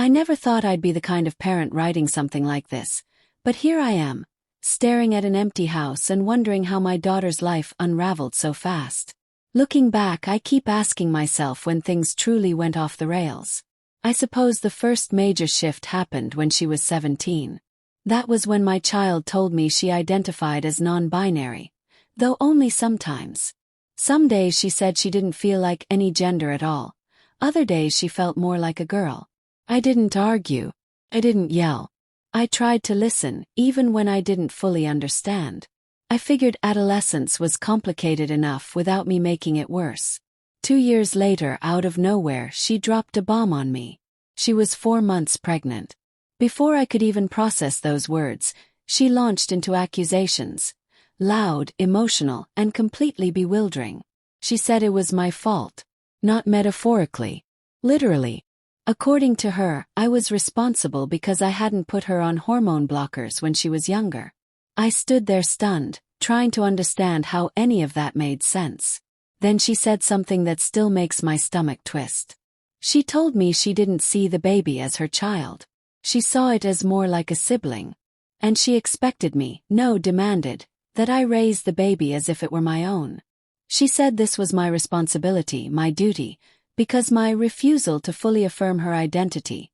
I never thought I'd be the kind of parent writing something like this, but here I am, staring at an empty house and wondering how my daughter's life unraveled so fast. Looking back, I keep asking myself when things truly went off the rails. I suppose the first major shift happened when she was 17. That was when my child told me she identified as non-binary, though only sometimes. Some days she said she didn't feel like any gender at all. Other days she felt more like a girl. I didn't argue. I didn't yell. I tried to listen, even when I didn't fully understand. I figured adolescence was complicated enough without me making it worse. 2 years later, out of nowhere, she dropped a bomb on me. She was 4 months pregnant. Before I could even process those words, she launched into accusations. Loud, emotional, and completely bewildering. She said it was my fault. Not metaphorically. Literally. According to her, I was responsible because I hadn't put her on hormone blockers when she was younger. I stood there stunned, trying to understand how any of that made sense. Then she said something that still makes my stomach twist. She told me she didn't see the baby as her child. She saw it as more like a sibling. And she expected me, no, demanded, that I raise the baby as if it were my own. She said this was my responsibility, my duty, because my refusal to fully affirm her identity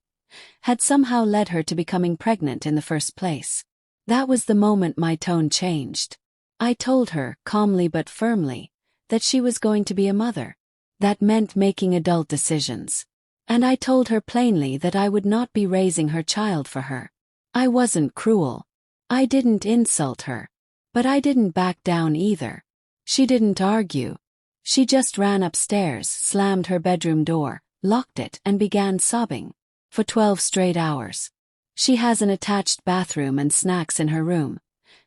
had somehow led her to becoming pregnant in the first place. That was the moment my tone changed. I told her, calmly but firmly, that she was going to be a mother. That meant making adult decisions. And I told her plainly that I would not be raising her child for her. I wasn't cruel. I didn't insult her. But I didn't back down either. She didn't argue. She just ran upstairs, slammed her bedroom door, locked it, and began sobbing. For 12 straight hours. She has an attached bathroom and snacks in her room,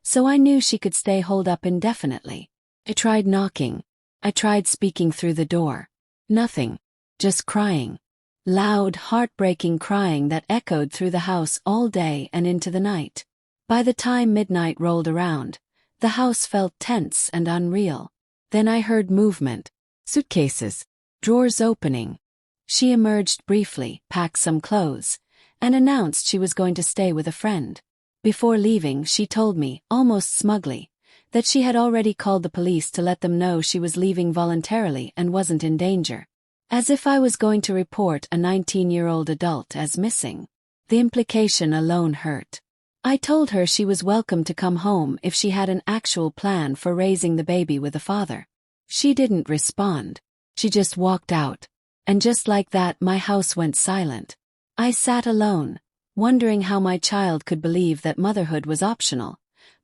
so I knew she could stay holed up indefinitely. I tried knocking. I tried speaking through the door. Nothing. Just crying. Loud, heartbreaking crying that echoed through the house all day and into the night. By the time midnight rolled around, the house felt tense and unreal. Then I heard movement. Suitcases. Drawers opening. She emerged briefly, packed some clothes, and announced she was going to stay with a friend. Before leaving, she told me, almost smugly, that she had already called the police to let them know she was leaving voluntarily and wasn't in danger. As if I was going to report a 19-year-old adult as missing. The implication alone hurt. I told her she was welcome to come home if she had an actual plan for raising the baby with a father. She didn't respond. She just walked out. And just like that, my house went silent. I sat alone, wondering how my child could believe that motherhood was optional,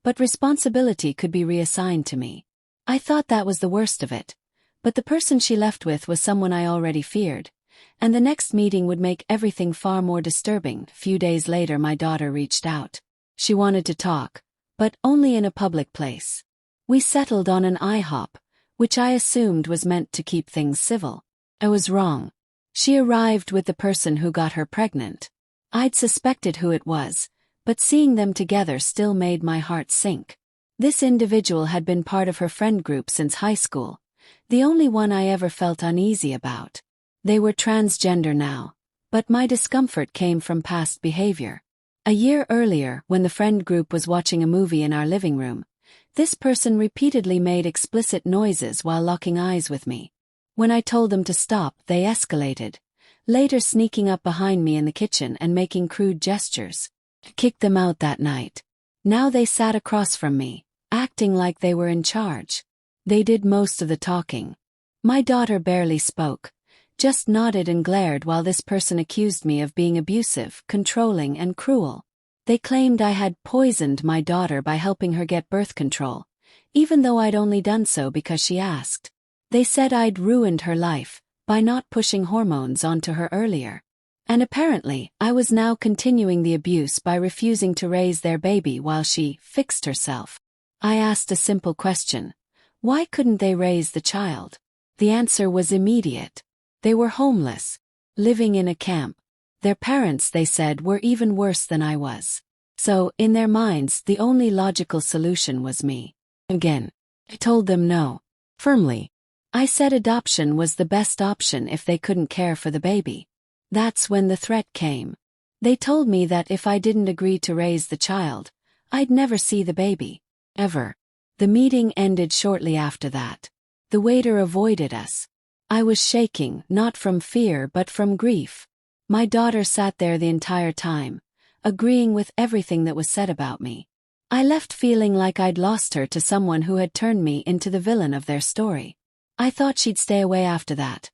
but responsibility could be reassigned to me. I thought that was the worst of it. But the person she left with was someone I already feared, and the next meeting would make everything far more disturbing. A few days later, my daughter reached out. She wanted to talk, but only in a public place. We settled on an IHOP, which I assumed was meant to keep things civil. I was wrong. She arrived with the person who got her pregnant. I'd suspected who it was, but seeing them together still made my heart sink. This individual had been part of her friend group since high school, the only one I ever felt uneasy about. They were transgender now, but my discomfort came from past behavior. A year earlier, when the friend group was watching a movie in our living room, this person repeatedly made explicit noises while locking eyes with me. When I told them to stop, they escalated, later sneaking up behind me in the kitchen and making crude gestures. I kicked them out that night. Now they sat across from me, acting like they were in charge. They did most of the talking. My daughter barely spoke, just nodded and glared while this person accused me of being abusive, controlling, and cruel. They claimed I had poisoned my daughter by helping her get birth control, even though I'd only done so because she asked. They said I'd ruined her life by not pushing hormones onto her earlier. And apparently, I was now continuing the abuse by refusing to raise their baby while she fixed herself. I asked a simple question. Why couldn't they raise the child? The answer was immediate. They were homeless, living in a camp. Their parents, they said, were even worse than I was. So, in their minds, the only logical solution was me. Again, I told them no. Firmly. I said adoption was the best option if they couldn't care for the baby. That's when the threat came. They told me that if I didn't agree to raise the child, I'd never see the baby. Ever. The meeting ended shortly after that. The waiter avoided us. I was shaking, not from fear but from grief. My daughter sat there the entire time, agreeing with everything that was said about me. I left feeling like I'd lost her to someone who had turned me into the villain of their story. I thought she'd stay away after that.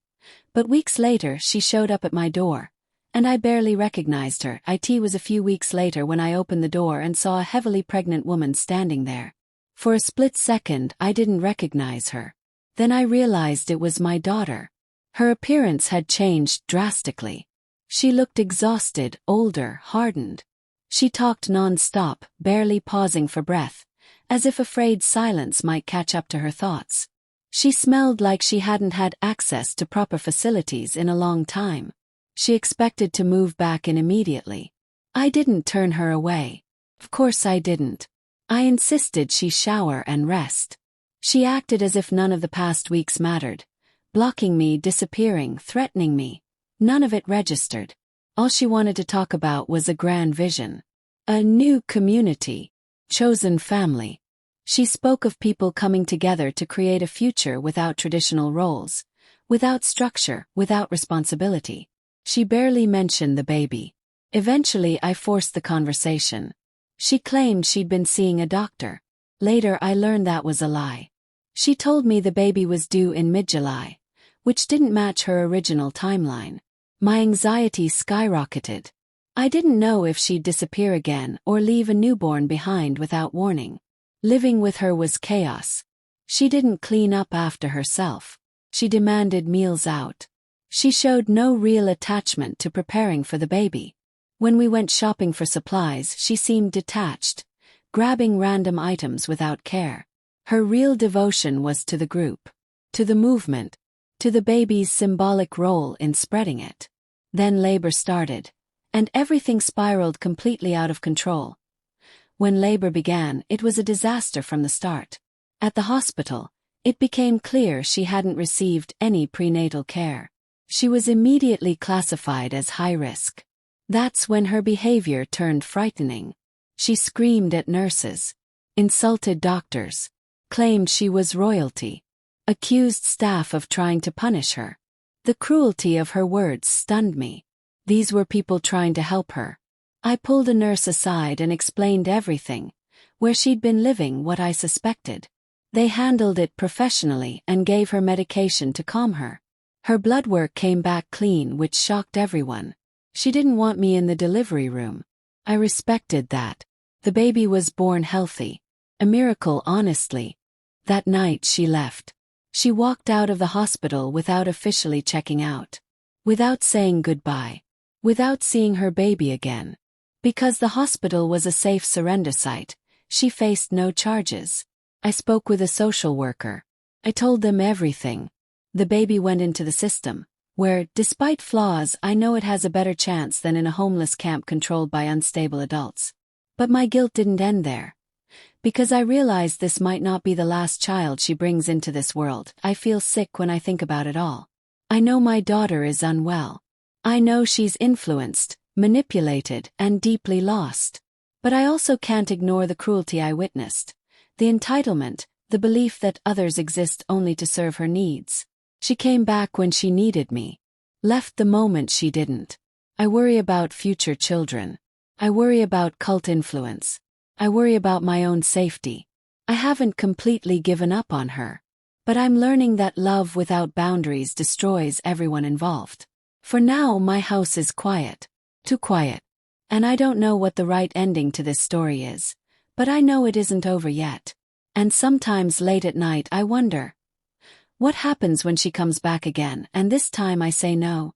But weeks later she showed up at my door, and I barely recognized her. It was a few weeks later when I opened the door and saw a heavily pregnant woman standing there. For a split second I didn't recognize her. Then I realized it was my daughter. Her appearance had changed drastically. She looked exhausted, older, hardened. She talked non-stop, barely pausing for breath, as if afraid silence might catch up to her thoughts. She smelled like she hadn't had access to proper facilities in a long time. She expected to move back in immediately. I didn't turn her away. Of course I didn't. I insisted she shower and rest. She acted as if none of the past weeks mattered, blocking me, disappearing, threatening me. None of it registered. All she wanted to talk about was a grand vision. A new community. Chosen family. She spoke of people coming together to create a future without traditional roles, without structure, without responsibility. She barely mentioned the baby. Eventually I forced the conversation. She claimed she'd been seeing a doctor. Later I learned that was a lie. She told me the baby was due in mid-July, which didn't match her original timeline. My anxiety skyrocketed. I didn't know if she'd disappear again or leave a newborn behind without warning. Living with her was chaos. She didn't clean up after herself. She demanded meals out. She showed no real attachment to preparing for the baby. When we went shopping for supplies, she seemed detached, grabbing random items without care. Her real devotion was to the group, to the movement, to the baby's symbolic role in spreading it. Then labor started, and everything spiraled completely out of control. When labor began, it was a disaster from the start. At the hospital, it became clear she hadn't received any prenatal care. She was immediately classified as high risk. That's when her behavior turned frightening. She screamed at nurses, insulted doctors, claimed she was royalty, accused staff of trying to punish her. The cruelty of her words stunned me. These were people trying to help her. I pulled a nurse aside and explained everything, where she'd been living, what I suspected. They handled it professionally and gave her medication to calm her. Her blood work came back clean, which shocked everyone. She didn't want me in the delivery room. I respected that. The baby was born healthy. A miracle, honestly. That night she left. She walked out of the hospital without officially checking out. Without saying goodbye. Without seeing her baby again. Because the hospital was a safe surrender site, she faced no charges. I spoke with a social worker. I told them everything. The baby went into the system, where, despite flaws, I know it has a better chance than in a homeless camp controlled by unstable adults. But my guilt didn't end there. Because I realized this might not be the last child she brings into this world. I feel sick when I think about it all. I know my daughter is unwell. I know she's influenced, manipulated, and deeply lost. But I also can't ignore the cruelty I witnessed. The entitlement, the belief that others exist only to serve her needs. She came back when she needed me. Left the moment she didn't. I worry about future children. I worry about cult influence. I worry about my own safety. I haven't completely given up on her. But I'm learning that love without boundaries destroys everyone involved. For now, my house is quiet. Too quiet. And I don't know what the right ending to this story is. But I know it isn't over yet. And sometimes late at night I wonder, what happens when she comes back again, and this time I say no?